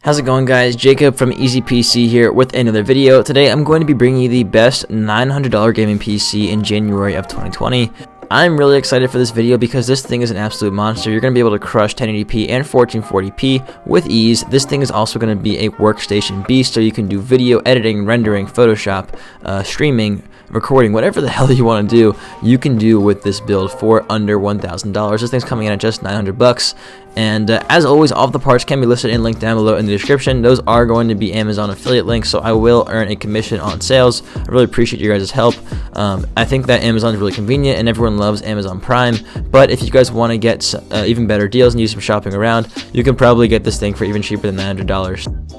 How's it going, guys? Jacob from Easy PC here with another video. Today I'm going to be bringing you the best $900 gaming PC in January of 2020. I'm really excited for this video because this thing is an absolute monster. You're going to be able to crush 1080p and 1440p with ease. This thing is also going to be a workstation beast, so you can do video editing, rendering, Photoshop, streaming, recording, whatever the hell you want to do, you can do with this build for under $1,000. This thing's coming in at just 900 bucks. And as always, all of the parts can be listed and linked down below in the description. Those are going to be Amazon affiliate links, so I will earn a commission on sales. I really appreciate your guys' help. I think that Amazon is really convenient and everyone loves Amazon Prime, but if you guys want to get even better deals and do some shopping around, you can probably get this thing for even cheaper than $900.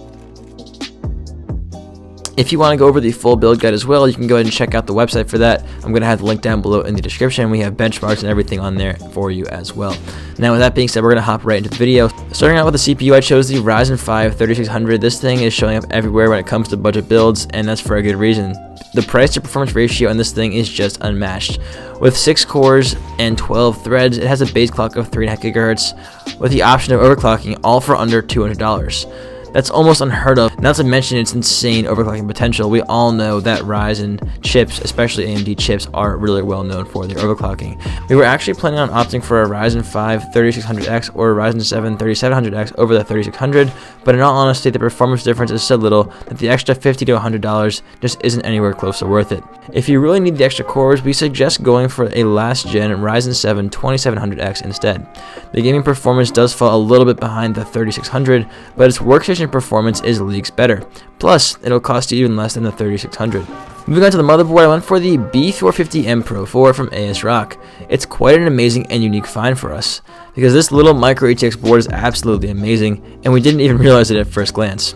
If you want to go over the full build guide as well, you can go ahead and check out the website for that. I'm going to have the link down below in the description. We have benchmarks and everything on there for you as well. Now, with that being said, we're going to hop right into the video. Starting out with the CPU, I chose the Ryzen 5 3600. This thing is showing up everywhere when it comes to budget builds, and that's for a good reason. The price to performance ratio on this thing is just unmatched. With 6 cores and 12 threads, it has a base clock of 3.5 GHz with the option of overclocking, all for under $200. That's almost unheard of, not to mention its insane overclocking potential. We all know that Ryzen chips, especially AMD chips, are really well known for their overclocking. We were actually planning on opting for a Ryzen 5 3600X or a Ryzen 7 3700X over the 3600, but in all honesty, the performance difference is so little that the extra $50 to $100 just isn't anywhere close to worth it. If you really need the extra cores, we suggest going for a last-gen Ryzen 7 2700X instead. The gaming performance does fall a little bit behind the 3600, but its workstation performance is leagues better. Plus, it'll cost you even less than the 3600. Moving on to the motherboard, I went for the B450M Pro 4 from ASRock. It's quite an amazing and unique find for us, because this little micro ATX board is absolutely amazing, and we didn't even realize it at first glance.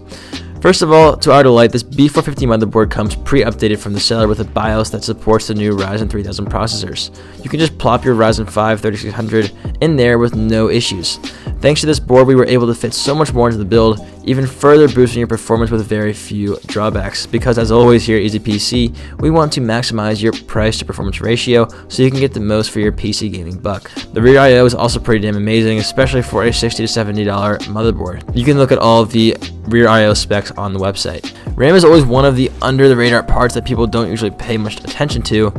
First of all, to our delight, this B450 motherboard comes pre-updated from the seller with a BIOS that supports the new Ryzen 3000 processors. You can just plop your Ryzen 5 3600 in there with no issues. Thanks to this board, we were able to fit so much more into the build, even further boosting your performance with very few drawbacks. Because as always here at Easy PC, we want to maximize your price to performance ratio so you can get the most for your PC gaming buck. The rear I/O is also pretty damn amazing, especially for a $60 to $70 motherboard. You can look at all of the rear I/O specs on the website. RAM is always one of the under-the-radar parts that people don't usually pay much attention to.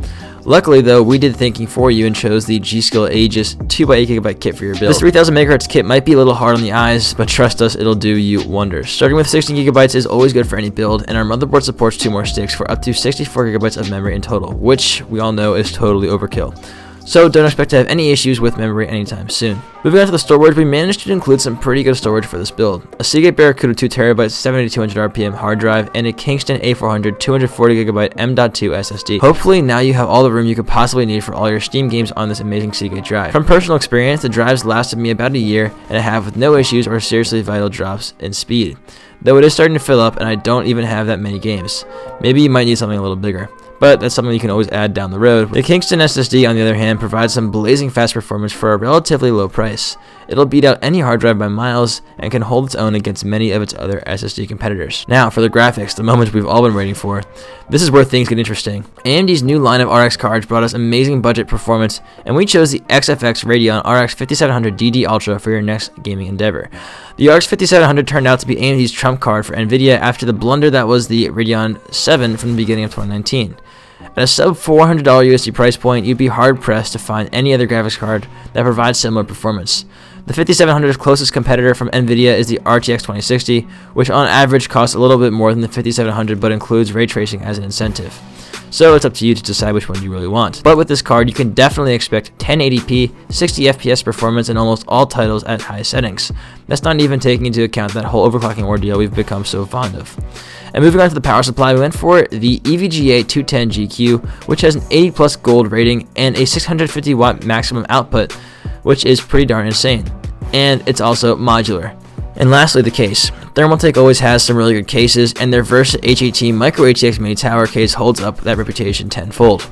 Luckily though, we did thinking for you and chose the G.Skill Aegis 2x8GB kit for your build. This 3000 MHz kit might be a little hard on the eyes, but trust us, it'll do you wonders. Starting with 16GB is always good for any build, and our motherboard supports 2 more sticks for up to 64GB of memory in total, which we all know is totally overkill. So don't expect to have any issues with memory anytime soon. Moving on to the storage, we managed to include some pretty good storage for this build. A Seagate Barracuda 2TB 7200 RPM hard drive and a Kingston A400 240GB M.2 SSD. Hopefully now you have all the room you could possibly need for all your Steam games on this amazing Seagate drive. From personal experience, the drives lasted me about a year and a half with no issues or seriously vital drops in speed. Though it is starting to fill up and I don't even have that many games. Maybe you might need something a little bigger, but that's something you can always add down the road. The Kingston SSD, on the other hand, provides some blazing fast performance for a relatively low price. It'll beat out any hard drive by miles and can hold its own against many of its other SSD competitors. Now, for the graphics, the moment we've all been waiting for. This is where things get interesting. AMD's new line of RX cards brought us amazing budget performance, and we chose the XFX Radeon RX 5700 DD Ultra for your next gaming endeavor. The RX 5700 turned out to be AMD's trump card for Nvidia after the blunder that was the Radeon 7 from the beginning of 2019. At a sub $400 USD price point, you'd be hard-pressed to find any other graphics card that provides similar performance. The 5700's closest competitor from Nvidia is the RTX 2060, which on average costs a little bit more than the 5700 but includes ray tracing as an incentive. So it's up to you to decide which one you really want. But with this card, you can definitely expect 1080p, 60 FPS performance in almost all titles at high settings. That's not even taking into account that whole overclocking ordeal we've become so fond of. And moving on to the power supply, we went for the EVGA 210 GQ, which has an 80 plus gold rating and a 650 watt maximum output, which is pretty darn insane. And it's also modular. And lastly, the case. Thermaltake always has some really good cases, and their Versa HAT Micro ATX Mini Tower case holds up that reputation tenfold.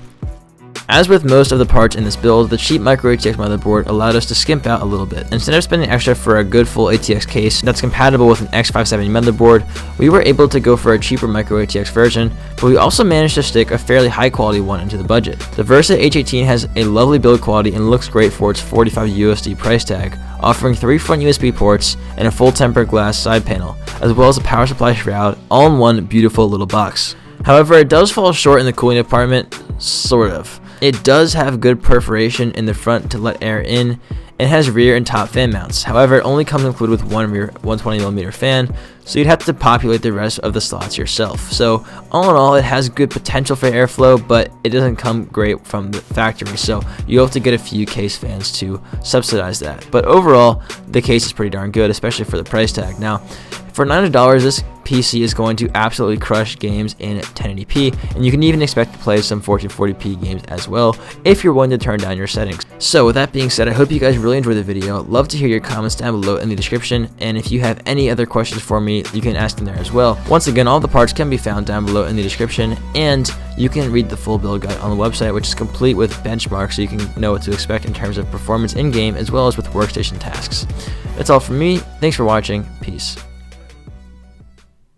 As with most of the parts in this build, the cheap micro ATX motherboard allowed us to skimp out a little bit. Instead of spending extra for a good full ATX case that's compatible with an X570 motherboard, we were able to go for a cheaper micro ATX version, but we also managed to stick a fairly high quality one into the budget. The Versa H18 has a lovely build quality and looks great for its $45 USD price tag, offering 3 front USB ports and a full tempered glass side panel, as well as a power supply shroud, all in one beautiful little box. However, it does fall short in the cooling department, sort of. It does have good perforation in the front to let air in, and has rear and top fan mounts. However, it only comes included with one rear 120mm fan, so you'd have to populate the rest of the slots yourself. So all in all, it has good potential for airflow, but it doesn't come great from the factory, so you have to get a few case fans to subsidize that. But overall, the case is pretty darn good, especially for the price tag. Now, for $900, this PC is going to absolutely crush games in 1080p, and you can even expect to play some 1440p games as well if you're willing to turn down your settings. So with that being said, I hope you guys really enjoyed the video. Love to hear your comments down below in the description, and if you have any other questions for me, you can ask them there as well. Once again, all the parts can be found down below in the description, and you can read the full build guide on the website, which is complete with benchmarks so you can know what to expect in terms of performance in-game as well as with workstation tasks. That's all from me. Thanks for watching. Peace.